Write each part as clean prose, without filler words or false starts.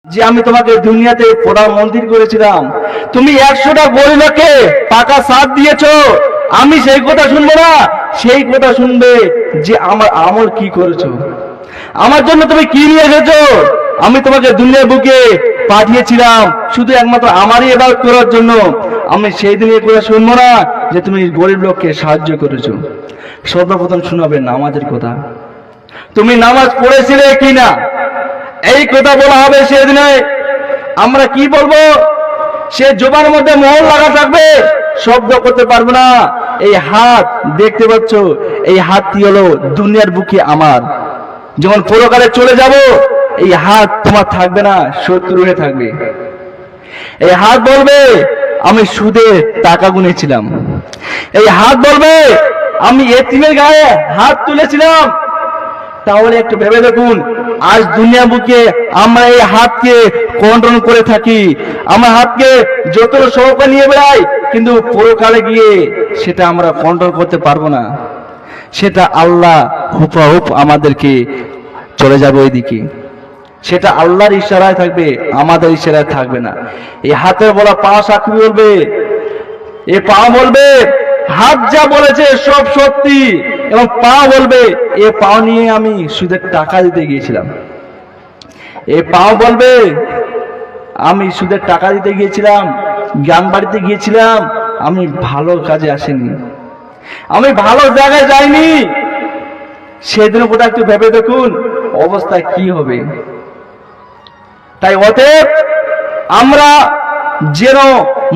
যে আমি তোমাকে দুনিয়াতে প্রধানমন্ত্রী করেছিলাম, তুমি 100টা গরিবকে টাকা সাথ দিয়েছো, আমি সেই কথা শুনবো না? সেই কথা শুনবে যে আমার আমল কি করেছো, আমার জন্য তুমি কি নিয়ে এসেছো। আমি তোমাকে দুনিয়ার বুকে পাঠিয়েছিলাম শুধু একমাত্র আমারই ইবাদত করার জন্য। আমি সেই দিন কথা শুনবো না যে তুমি গরিব লোককে সাহায্য করেছো। সর্বপ্রথম শোনাবে নামাজের কথা, তুমি নামাজ পড়েছিলে কিনা, এই কথা বলা হবে সেদিনে। আমরা কি বলবো? সে জোবানের মধ্যে মোহর লাগা থাকবে, শব্দ করতে পারবে না। এই হাত দেখতে পাচ্ছ, এই হাতটি হলো দুনিয়ার বুকে আমার। যখন পরকালে চলে যাব, এই হাত তোমার থাকবে না, শত্রু হয়ে থাকবে। এই হাত বলবে আমি সুদে টাকা গুনেছিলাম। এই হাত বলবে আমি এতিমের গায়ে হাত তুলেছিলাম। তাহলে একটু ভেবে দেখুন, আজ দুনিয়া বুকে আমরা এই হাতকে কন্ট্রোল করে থাকি, আমার হাতকে যত সহকারে নিয়ে বেড়াই, কিন্তু পরকালে গিয়ে সেটা আমরা কন্ট্রোল করতে পারবো না। সেটা আল্লাহ হুবহু আমাদেরকে চলে যাবে ওইদিকে। সেটা আল্লাহর ইশারায় থাকবে, আমাদের ইশারায় থাকবে না। এই হাতের বলা পা সাক্ষী বলবে, এ পা বলবে হাত যা বলেছে সব সত্যি, এবং পা বলবে এ পা নিয়ে আমি সুদের টাকা দিতে গিয়েছিলাম। এ পা বলবে আমি সুদের টাকা দিতে গিয়েছিলাম, জ্ঞান বাড়িতে গিয়েছিলাম, আমি ভালো কাজে আসিনি, আমি ভালো জায়গায় যাইনি। সেদিনের কথা একটু ভেবে দেখুন অবস্থা কি হবে। তাই অতএব আমরা যেন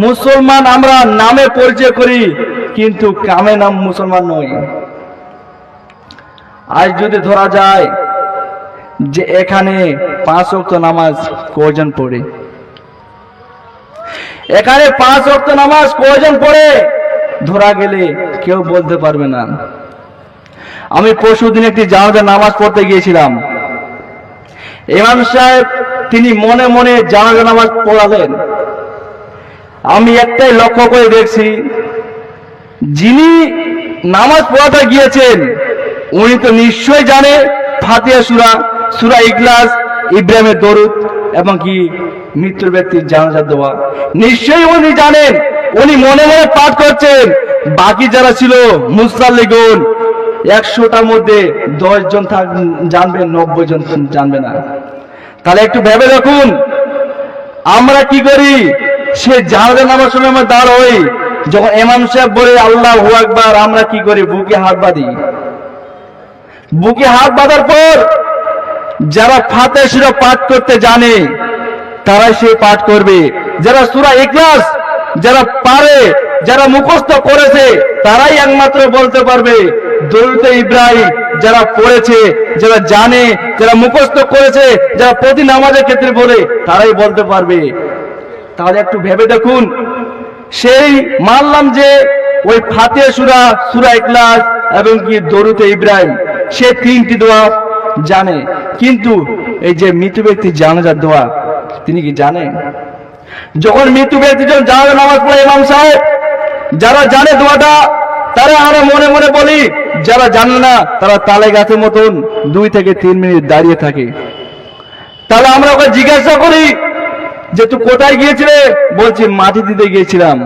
মুসলমান আমরা নামে পরিচয় করি, কিন্তু কামে নাম মুসলমান নই। আজ যদি ধরা যায় যে এখানে 5 ওয়াক্ত নামাজ কয়জন পড়ে, এখানে 5 ওয়াক্ত নামাজ কয়জন পড়ে ধরা গেলে কেউ বলতে পারবে না। আমি পরশুদিন একটি জানাজা নামাজ পড়তে গিয়েছিলাম। ইমাম সাহেব তিনি মনে মনে জানাজা নামাজ পড়ালেন। আমি একটাই লক্ষ্য করে দেখছি, যিনি নামাজ পড়াতে গিয়েছেন উনি তো নিশ্চয় জানে ফাতিহা সূরা, সূরা ইখলাস, ইব্রাহিমের দরুদ এবং কি মৃত্যুর ব্যক্তির জানাজা দোয়া নিশ্চয়ই উনি জানেন। উনি মনে মনে পাঠ করছেন। বাকি যারা ছিল মুসাল্লিগুন, 100টার মধ্যে 10 জন জানবে, 90 জন জানবে না। তাহলে একটু ভেবে দেখুন আমরা কি করি। সে জানাজা নামার সময় আমরা দাঁড় হই, যখন ইমাম সাহেব বলে আল্লাহু আকবার, আমরা কি করি? বুকে হাত বাঁধি। বুকে হাত বাঁধার পর যারা ফাতিহা সূরা পাঠ করতে জানে তারাই সে পাঠ করবে। যারা সূরা ইখলাস যারা পারে, যারা মুখস্থ করেছে তারাই একমাত্র বলতে পারবে। দরুদে ইব্রাহিম যারা পড়েছে, যারা জানে, যারা মুখস্থ করেছে, যারা প্রতি নামাজের ক্ষেত্রে বলে তারাই বলতে পারবে। তাহলে একটু ভেবে দেখুন, সেই মানলাম যে ওই ফাতিহা সূরা, সূরা ইখলাস এবং কি দরুদে ইব্রাহিম সে 3টি দোয়া জানে, কিন্তু এই যে মৃত ব্যক্তির জানাজার দোয়া তিনি কি জানে? যখন মৃত ব্যক্তি যখন জানাজা নামাজ পড়ে ইমাম সাহেব, যারা জানে দোয়াটা তারা আমরা মনে মনে বলি, যারা জানে না তারা তালে গাছের মতন 2 থেকে 3 মিনিট দাঁড়িয়ে থাকে। তাহলে আমরা ওকে জিজ্ঞাসা করি যে তুই কোথায় গিয়েছিলে? বলছি মাটি দিতে গিয়েছিলাম।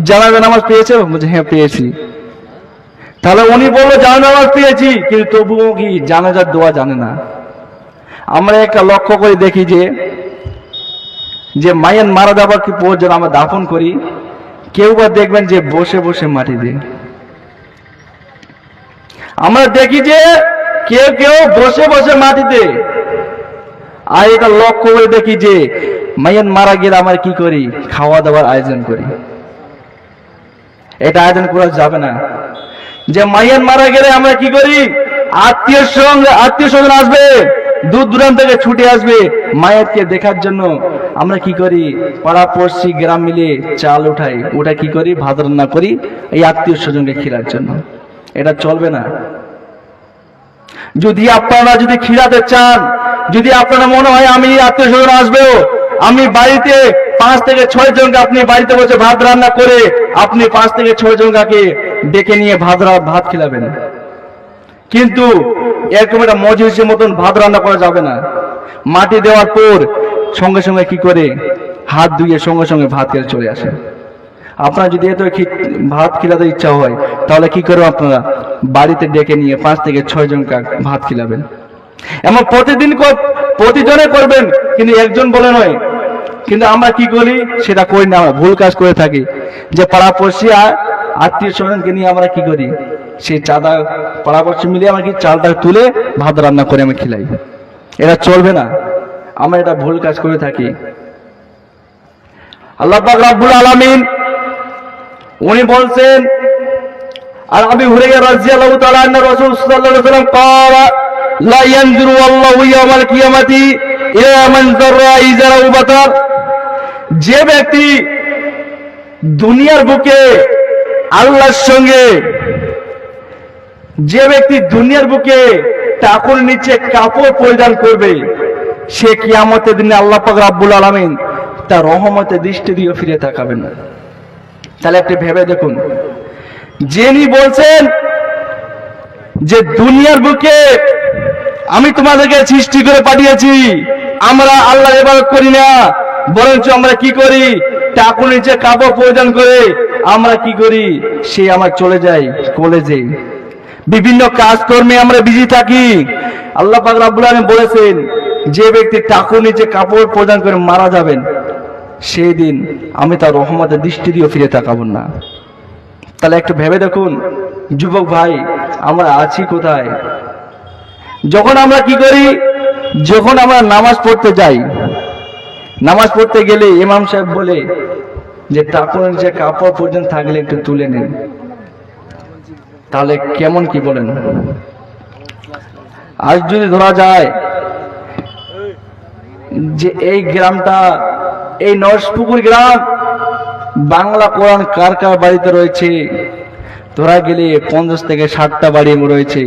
জানাজা নামাজ পেয়েছো? বলছে হ্যাঁ পেয়েছি। তাহলে উনি বললো জানাজা নামাজ পেয়েছি, কিন্তু তবুও কি জানাজার দোয়া জানে না। আমরা একটা লক্ষ্য করে দেখি যে মায়ের মারা যাবার কি পর যখন আমরা দাফন করি, কেউ বা দেখবেন যে বসে বসে মাটি দেয়। আমরা দেখি যে কেউ কেউ বসে বসে মাটি দেয়। আর এটা লক্ষ্য করে দেখি যে মায়ের মারা গেলে আমরা কি করি? খাওয়া দাওয়ার আয়োজন করি। এটা আয়োজন করা যাবে না। যে মায়ের মারা গেলে আমরা কি করি? আত্মীয় স্বজন আসবে, দূর দূরান্ত থেকে ছুটে আসবে মায়েরকে দেখার জন্য। আমরা কি করি? পাড়া পড়শি গ্রাম মিলে চাল উঠাই, ওটা কি করি? ভাত রান্না করি এই আত্মীয় স্বজনকে খিলার জন্য। এটা চলবে না। যদি আপনারা যদি খিলাতে চান, যদি আপনারা মনে হয় আমি আত্মীয় স্বজন আসবেও, আমি বাড়িতে 5 থেকে 6 জনকে আপনি বাড়িতে বসে ভাত রান্না করে আপনি 5 থেকে 6 জনকে ডেকে নিয়ে ভাত খিলাবেন। কিন্তু এরকম একটা মজলিসের মতন ভাত রান্না করা যাবে না। মাটি দেওয়ার পর সঙ্গে সঙ্গে কি করে হাত ধুয়ে সঙ্গে সঙ্গে ভাত খেতে চলে আসে। আপনার যদি এত ভাত খিলাতে ইচ্ছা হয় তাহলে কি করবেন, আপনারা বাড়িতে ডেকে নিয়ে 5 থেকে 6 জনকে ভাত খিলাবেন। এমন প্রতিজনে করবেন, কিন্তু একজন বলে নয়। কিন্তু আমরা কি করি, সেটা করি না, আমরা ভুল কাজ করে থাকি। যে পাড়াপড়শি আত্মীয় স্বজনকে নিয়ে আমরা কি করি, সেই চাঁদা পাড়াপড়শি মিলে আমরা কি চালটা তুলে ভাত রান্না করে আমি খিলাই। এটা চলবে না, আমরা এটা ভুল কাজ করে থাকি। আল্লাহ পাক রব্বুল আলামিন উনি বলছেন, আর আবি হুরায়রা রাদিয়াল্লাহু তাআলা আন্না রাসূল সাল্লাল্লাহু আলাইহি ওয়াসাল্লাম ক্বালা লা ইয়ানজুরু আল্লাহু ইয়াওমাল কিয়ামাতি ইলা মান যাররা ইজারাহু বাতার। যে ব্যক্তি দুনিয়ার বুকে আল্লাহর সঙ্গে, যে ব্যক্তি দুনিয়ার বুকে টাকুর নিচে কাপড় পরিধান করবে, সে কিয়ামতের দিনে আল্লাহ পাক রব্বুল আলামিন তার রহমতের দৃষ্টি দিয়ে ফিরে তাকাবেন না। তাহলে একটু ভেবে দেখুন, যিনি বলছেন যে দুনিয়ার বুকে আমি তোমাদেরকে সৃষ্টি করে পাঠিয়েছি, আমরা আল্লাহর ইবাদত করি না, বরঞ্চ আমরা কি করি, টাকুর নিচে কাপড় পরিধান করে আমরা কি করি, সে আমার চলে যাই কলেজে, বিভিন্ন কাজকর্মে আমরা বিজি থাকি। আল্লাহ পাক রব্বুল আলামিন বলেছেন, যে ব্যক্তি টাকুর নিচে কাপড় পরিধান করে মারা যাবেন, সেই দিন আমি তার রহমতের দৃষ্টি দিয়ে ফিরে তাকাবো না। তাহলে একটু ভেবে দেখুন যুবক ভাই, আমরা আছি কোথায়? যখন আমরা কি করি, যখন আমরা নামাজ পড়তে যাই, নামাজ পড়তে গেলে ইমাম সাহেব বলে যে টাকুর নিচে কাপড় পর্যন্ত থাকলে একটু তুলে নিন। তাহলে কেমন কি বলেন? আজ যদি ধরা যায় যে এই গ্রামটা, এই নরসপুকুর গ্রাম, বাংলা কোরআন কার কার বাড়িতে রয়েছে, ধরা গেলে 50 থেকে 60টা বাড়ি রয়েছে,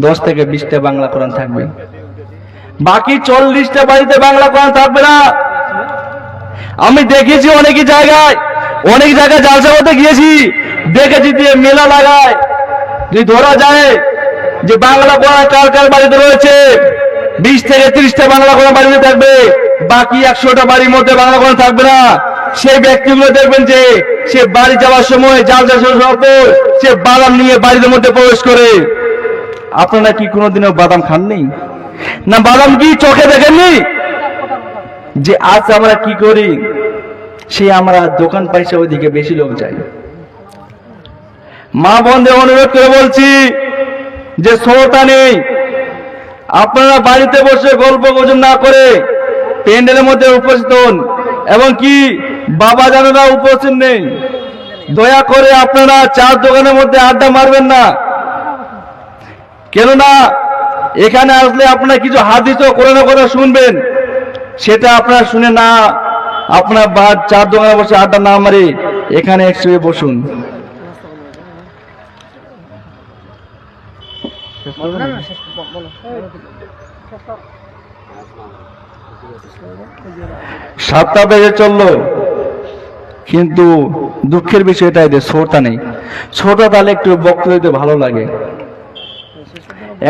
10 থেকে 20টা বাংলা কোরআন থাকবে, বাকি 40টা বাড়িতে বাংলা কোরআন থাকবে না। আমি দেখেছি অনেক জায়গায় জালসা করতে গিয়েছি, দেখেছি যে মেলা লাগায়, যদি ধরা যায় যে বাংলা কোরআন কার কার বাড়িতে রয়েছে, 20 থেকে 30টা বাংলা কোরআন বাড়িতে থাকবে, বাকি 100টা বাড়ির মধ্যে বাংলা কোরআন থাকবে না। সেই ব্যক্তিগুলো দেখবেন যে সে বাড়ি যাওয়ার সময় জালসা শেষ হওয়ার পর সে বাদাম নিয়ে বাড়ির মধ্যে প্রবেশ করে। আপনারা কি কোনোদিনও বাদাম খাননি? না বাদাম কি চোখে দেখেননি? যে আজ আমরা কি করি, সে আমরা দোকান পয়সা ওইদিকে বেশি লোক যাই। মা বোনদের অনুরোধ করে বলছি যে শ্রোতা নেই, আপনারা বাড়িতে বসে গল্প গুজব না করে প্যান্ডেলের মধ্যে উপস্থিত হন, এবং কি বাবা জানেরা উপস্থিত নেই, দয়া করে আপনারা চার দোকানের মধ্যে আড্ডা মারবেন না। কেননা এখানে আসলে আপনারা কিছু হাদিস ও কোরআনের কথা শুনবেন, সেটা আপনারা শুনে না, আপনার চার দোকানে বসে আড্ডা না মারে এখানে একসঙ্গে বসুন। সাতটা বেজে চললো, কিন্তু দুঃখের বিষয় এটাই যে শ্রোতা নেই। শ্রোতা তাহলে একটু বক্তব্য দিতে ভালো লাগে।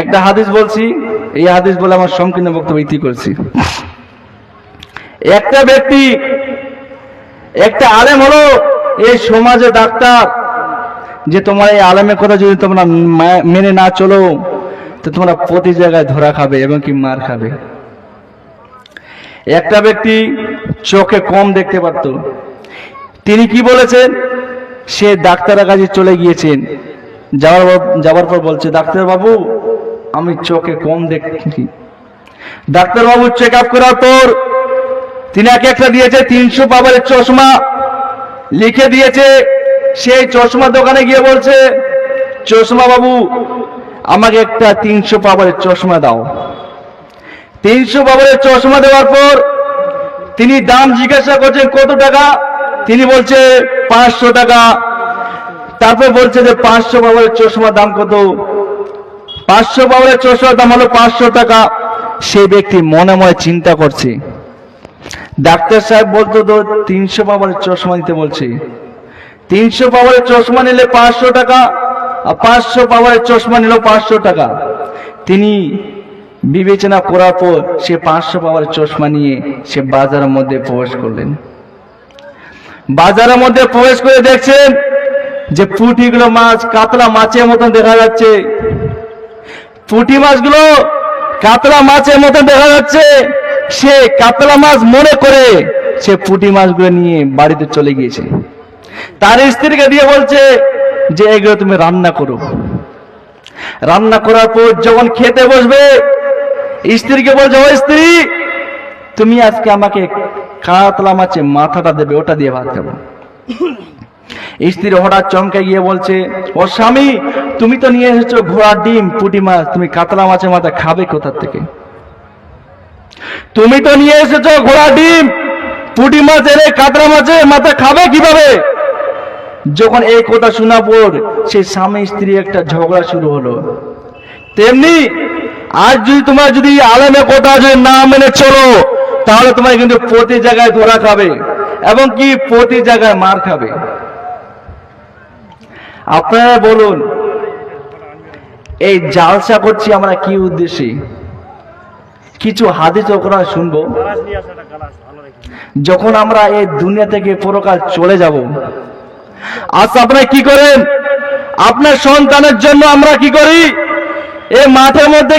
একটা হাদিস বলছি, এই হাদিস বলে আমার সংকীর্ণ বক্তব্য ইতি করছি। একটা ব্যক্তি, একটা আলেম হলো এই সমাজে ডাক্তার, যে তোমার এই আলেমের কথা যদি তোমরা মেনে না চলো তো তোমরা প্রতি জায়গায় ধরা খাবে এবং কি মার খাবে। একটা ব্যক্তি চোখে কম দেখতে পারত, তিনি কি বলেছেন, সে ডাক্তারের কাছে চলে গিয়েছেন, যাওয়ার পর বলছে, ডাক্তার বাবু আমি চোখে কম দেখছি। ডাক্তার বাবু চেক আপ করার পর তিনি একটা দিয়েছে 300 পাওয়ারের চশমা, লিখে দিয়েছে। সেই চশমা দোকানে গিয়ে বলছে, চশমা বাবু আমাকে একটা 300 পাওয়ারের চশমা দাও। 300 পাওয়ারের চশমা দেওয়ার পর তিনি দাম জিজ্ঞাসা করছেন কত টাকা, তিনি বলছে 500 টাকা। তারপর বলছে যে 500 পাওয়ারের চশমার দাম কত? 500 পাওয়ারের চশমার দাম হলো 500 টাকা। সেই ব্যক্তি মনে মনে চিন্তা করছে, ডাক্তার সাহেব বলতো তো 300 পাওয়ারের চশমা নিতে বলছে, 300 পাওয়ারের চশমা নিলে 500 টাকা, আর 500 পাওয়ারের চশমা নিল 500 টাকা। তিনি বিবেচনা করার পর সে 500 পাওয়ার চশমা নিয়ে সে বাজারের মধ্যে প্রবেশ করলেন। বাজারের মধ্যে প্রবেশ করে দেখছেন যে পুঁটিগুলো মাছ কাতলা মাছের মতন দেখা যাচ্ছে। পুঁটি মাছগুলো কাতলা মাছের মতন দেখা যাচ্ছে। সে কাতলা মাছ মনে করে সে পুঁটি মাছগুলো নিয়ে বাড়িতে চলে গিয়েছে। তার স্ত্রীকে দিয়ে বলছে যে এগুলো তুমি রান্না করো। রান্না করার পর যখন খেতে বসবে স্ত্রীকে বলছে, ও স্ত্রী, তুমি আজকে আমাকে কাতলা মাছের মাথাটা দেবে, ওটা দিয়ে ভাত খাবো। স্ত্রী হঠাৎ চমকে গিয়ে বলছে, ও স্বামী, তুমি তো নিয়ে এসেছো ঘোড়ার ডিম পুঁটি মাছ, তুমি কাতলা মাছের মাথা খাবে কোথা থেকে? তুমি তো নিয়ে এসেছো ঘোড়ার ডিম পুঁটি মাছ, এনে কাতলা মাছের মাথা খাবে কিভাবে? যখন এই কথা শোনা পর সেই স্বামী স্ত্রী একটা ঝগড়া শুরু হলো। তেমনি আজ যদি আলেমের কথা যদি না মেনে চলো, তাহলে তোমার কিন্তু প্রতি জায়গায় ধরা খাবে এবং কি প্রতি জায়গায় মার খাবে। আপনারা বলুন, এই জালসা করছি আমরা কি উদ্দেশ্যে? কিছু হাদিস ওখানে শুনবো। যখন আমরা এই দুনিয়া থেকে পরকাল চলে যাব, আজ আপনারা কি করেন? আপনার সন্তানের জন্য আমরা কি করি? এই মাঠের মধ্যে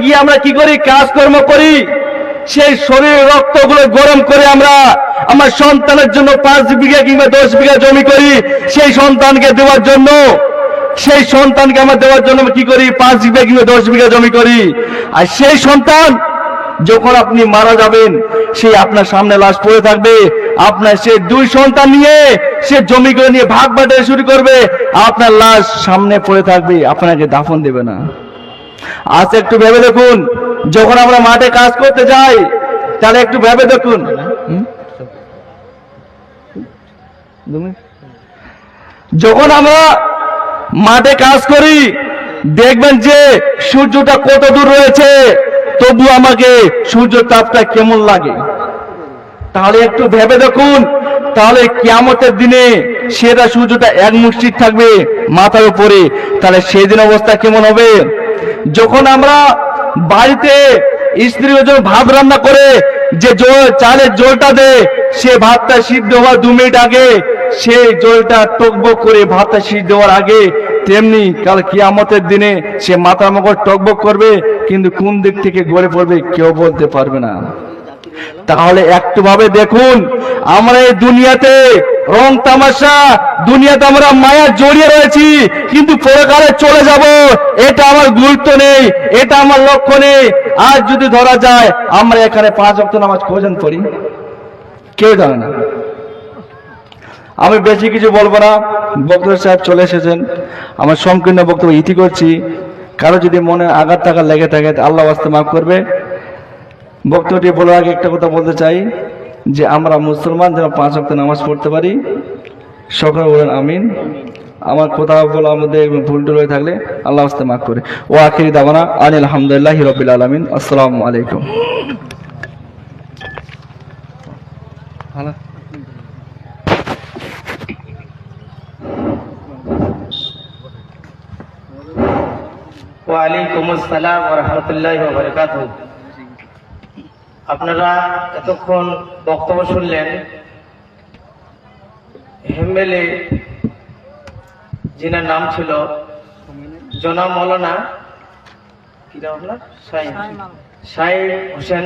গিয়ে আমরা কি করি? কাজকর্ম করি। সেই শরীরের রক্তগুলো গরম করে আমরা আমার সন্তানের জন্য 5 বিঘা কিংবা 10 বিঘা জমি করি। সেই সন্তানকে দেওয়ার জন্য আমরা কি করি? 5 বিঘা কিংবা 10 বিঘা জমি করি। আর সেই সন্তান যখন আপনি মারা যাবেন, সেই আপনার সামনে লাশ পড়ে থাকবে। আপনার সে 2 সন্তান নিয়ে সে জমিগুলো নিয়ে ভাগ বাঁটারি শুরু করবে। আপনার লাশ সামনে পড়ে থাকবে, আপনাকে দাফন দেবে না। আজ একটু ভেবে দেখুন, যখন আমরা মাঠে কাজ করতে যাই, তাহলে একটু ভেবে দেখুন, যখন আমরা মাঠে কাজ করি, দেখবেন যে সূর্যটা কত দূর রয়েছে, তবু আমাকে সূর্য তাপটা কেমন লাগে। তাহলে একটু ভেবে দেখুন, তাহলে কিয়ামতের দিনে সেটা সূর্যটা এক মুষ্টি থাকবে মাথার উপরে, তাহলে সেই দিন অবস্থা কেমন হবে? যখন আমরা বাড়িতে স্ত্রী ভাত রান্না করে যে চালের জলটা দেয়, সে ভাতটা সিদ্ধ হওয়ার 2 মিনিট আগে সেই জলটা টকবক করে ভাতটা সিদ্ধ হওয়ার আগে, তেমনি কাল কিয়ামতের দিনে সে মাথার মগজ টকবক করবে, কিন্তু কোন দিক থেকে গড়ে পড়বে কেউ বলতে পারবে না। তাহলে একটু ভাবে দেখুন, আমরা এই দুনিয়াতে রং তামাশা, দুনিয়াতে আমরা মায়া জড়িয়ে রয়েছি, কিন্তু পরকালে চলে যাব এটা আমার গুরুত্ব নেই, এটা আমার লক্ষ্য নেই। আজ যদি ধরা যায় আমরা এখানে 5 ওয়াক্ত নামাজ কয়জন পড়ি? কেউ জানে না। আমি বেশি কিছু বলবো না, বক্তা সাহেব চলে এসেছেন, আমার সংকীর্ণ বক্তব্য ইতি করছি। কারো যদি মনে আঘাত টাঘাত লেগে থাকে আল্লাহ ওয়াস্তে মাফ করবে। বক্তব্যটি বলার আগে একটা কথা বলতে চাই, যে আমরা মুসলমান যেন 5 ওয়াক্ত নামাজ পড়তে পারি। সকলে বলেন আমিন। আমার কথা বলার মধ্যে ভুল টুল হয়ে থাকলে আল্লাহ ওয়াস্তে মাফ করে। ও আখিরি দাওয়ানা আনিল আলহামদুলিল্লাহি রাব্বিল আলামিন। আসসালামু আলাইকুম। ওয়ালাইকুম আসসালাম ওয়া রাহমাতুল্লাহি ওয়া বারাকাতুহু। আপনারা এতক্ষণ বক্তব্য শুনলেন হেম্বেলে, যিনার নাম ছিল জনাব মৌলানা কি নাম আপনার? শাহিদ হোসেন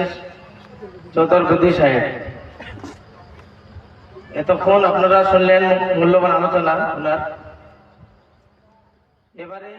চৌধুরী সাহেব। এতক্ষণ আপনারা শুনলেন মূল্যবান আলোচনা ওনার। এবারে